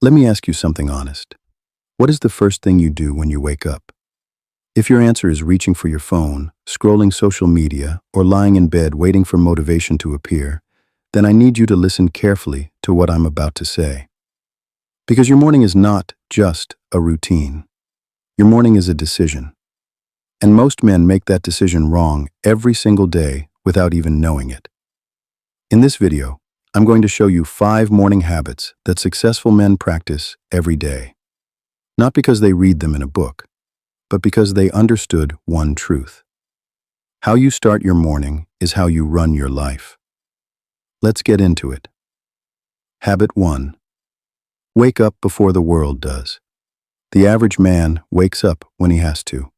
Let me ask you something honest. What is the first thing you do when you wake up? If your answer is reaching for your phone, scrolling social media, or lying in bed waiting for motivation to appear, then I need you to listen carefully to what I'm about to say. Because your morning is not just a routine. Your morning is a decision. And most men make that decision wrong every single day without even knowing it. In this video, I'm going to show you 5 morning habits that successful men practice every day. Not because they read them in a book, but because they understood one truth. How you start your morning is how you run your life. Let's get into it. Habit 1. Wake up before the world does. The average man wakes up when he has to.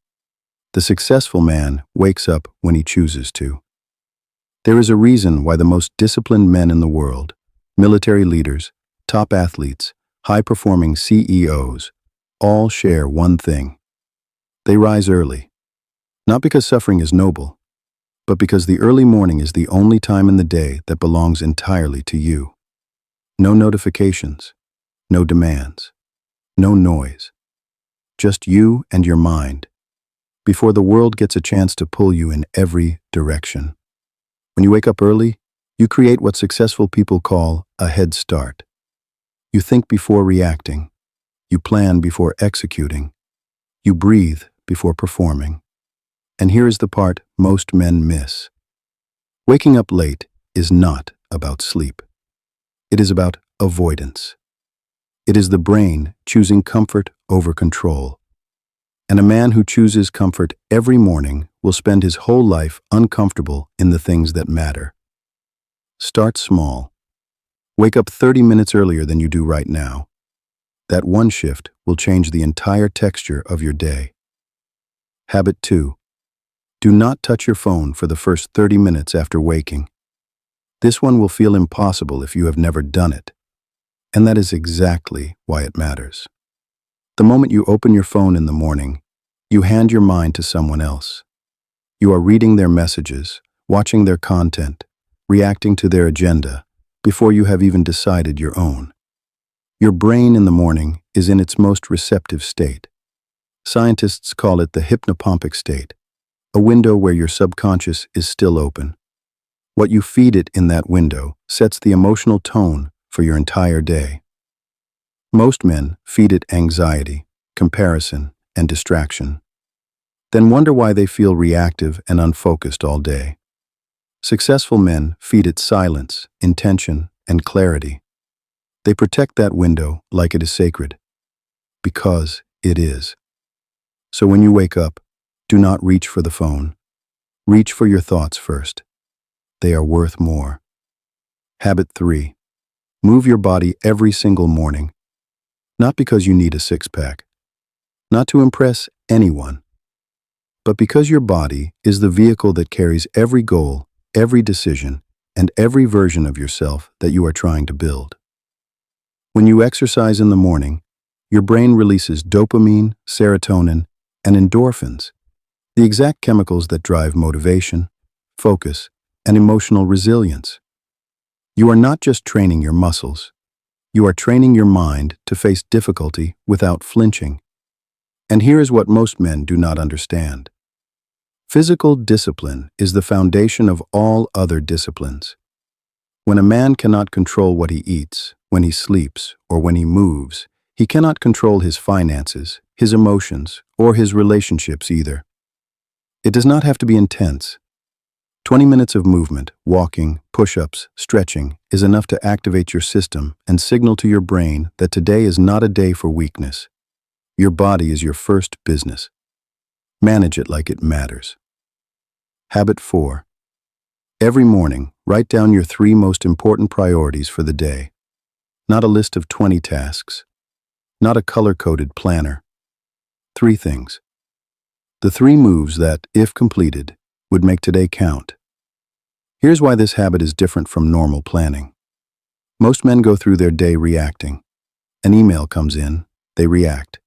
The successful man wakes up when he chooses to. There is a reason why the most disciplined men in the world, military leaders, top athletes, high-performing CEOs, all share one thing. They rise early. Not because suffering is noble, but because the early morning is the only time in the day that belongs entirely to you. No notifications, no demands, no noise. Just you and your mind, before the world gets a chance to pull you in every direction. When you wake up early, you create what successful people call a head start. You think before reacting. You plan before executing. You breathe before performing. And here is the part most men miss. Waking up late is not about sleep. It is about avoidance. It is the brain choosing comfort over control. And a man who chooses comfort every morning will spend his whole life uncomfortable in the things that matter. Start small. Wake up 30 minutes earlier than you do right now. That one shift will change the entire texture of your day. Habit 2. Do not touch your phone for the first 30 minutes after waking. This one will feel impossible if you have never done it. And that is exactly why it matters. The moment you open your phone in the morning, you hand your mind to someone else. You are reading their messages, watching their content, reacting to their agenda, before you have even decided your own. Your brain in the morning is in its most receptive state. Scientists call it the hypnopompic state, a window where your subconscious is still open. What you feed it in that window sets the emotional tone for your entire day. Most men feed it anxiety, comparison, and distraction. Then wonder why they feel reactive and unfocused all day. Successful men feed it silence, intention, and clarity. They protect that window like it is sacred. Because it is. So when you wake up, do not reach for the phone. Reach for your thoughts first. They are worth more. Habit 3. Move your body every single morning. Not because you need a six-pack. Not to impress anyone. But because your body is the vehicle that carries every goal, every decision, and every version of yourself that you are trying to build. When you exercise in the morning, your brain releases dopamine, serotonin, and endorphins, the exact chemicals that drive motivation, focus, and emotional resilience. You are not just training your muscles. You are training your mind to face difficulty without flinching. And here is what most men do not understand. Physical discipline is the foundation of all other disciplines. When a man cannot control what he eats, when he sleeps, or when he moves, he cannot control his finances, his emotions, or his relationships either. It does not have to be intense. 20 minutes of movement, walking, push-ups, stretching, is enough to activate your system and signal to your brain that today is not a day for weakness. Your body is your first business. Manage it like it matters. Habit 4. Every morning, write down your 3 most important priorities for the day. Not a list of 20 tasks. Not a color-coded planner. 3 things. The 3 moves that, if completed, would make today count. Here's why this habit is different from normal planning. Most men go through their day reacting. An email comes in, they react.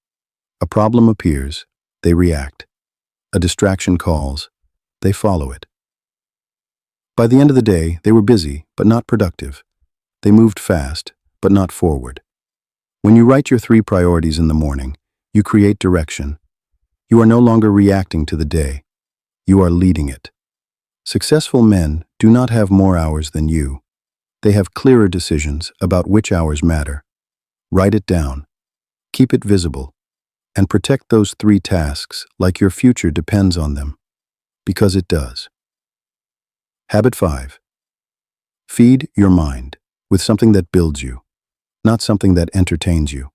A problem appears, they react. A distraction calls, they follow it. By the end of the day, they were busy, but not productive. They moved fast, but not forward. When you write your 3 priorities in the morning, you create direction. You are no longer reacting to the day. You are leading it. Successful men do not have more hours than you. They have clearer decisions about which hours matter. Write it down. Keep it visible. And protect those 3 tasks like your future depends on them. Because it does. Habit 5. Feed your mind with something that builds you, not something that entertains you.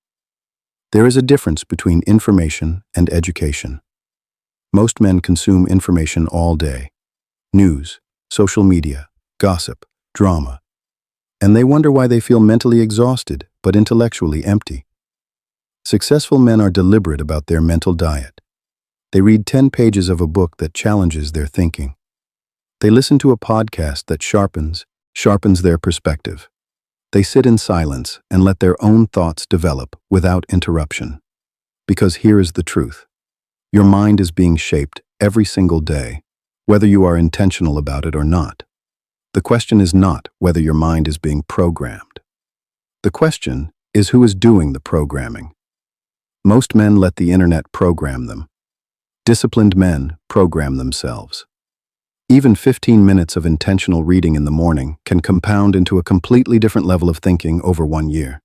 There is a difference between information and education. Most men consume information all day. News, social media, gossip, drama. And they wonder why they feel mentally exhausted but intellectually empty. Successful men are deliberate about their mental diet. They read 10 pages of a book that challenges their thinking. They listen to a podcast that sharpens their perspective. They sit in silence and let their own thoughts develop without interruption. Because here is the truth. Your mind is being shaped every single day, whether you are intentional about it or not. The question is not whether your mind is being programmed. The question is who is doing the programming. Most men let the internet program them. Disciplined men program themselves. Even 15 minutes of intentional reading in the morning can compound into a completely different level of thinking over 1 year.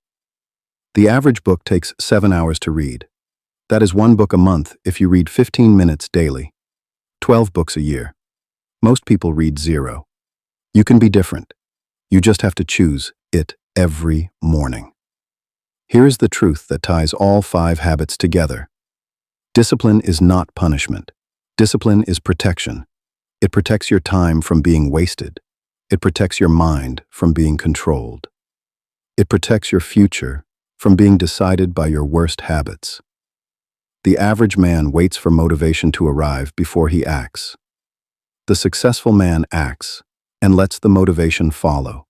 The average book takes 7 hours to read. That is 1 book a month if you read 15 minutes daily. 12 books a year. Most people read 0. You can be different. You just have to choose it every morning. Here is the truth that ties all 5 habits together. Discipline is not punishment. Discipline is protection. It protects your time from being wasted. It protects your mind from being controlled. It protects your future from being decided by your worst habits. The average man waits for motivation to arrive before he acts. The successful man acts and lets the motivation follow.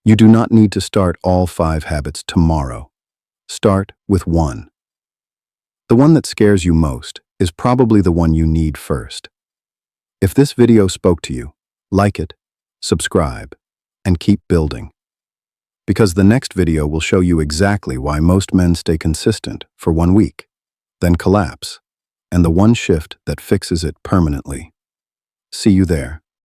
You do not need to start all 5 habits tomorrow. Start with 1. The one that scares you most is probably the one you need first. If this video spoke to you, like it, subscribe, and keep building. Because the next video will show you exactly why most men stay consistent for 1 week, then collapse, and the one shift that fixes it permanently. See you there.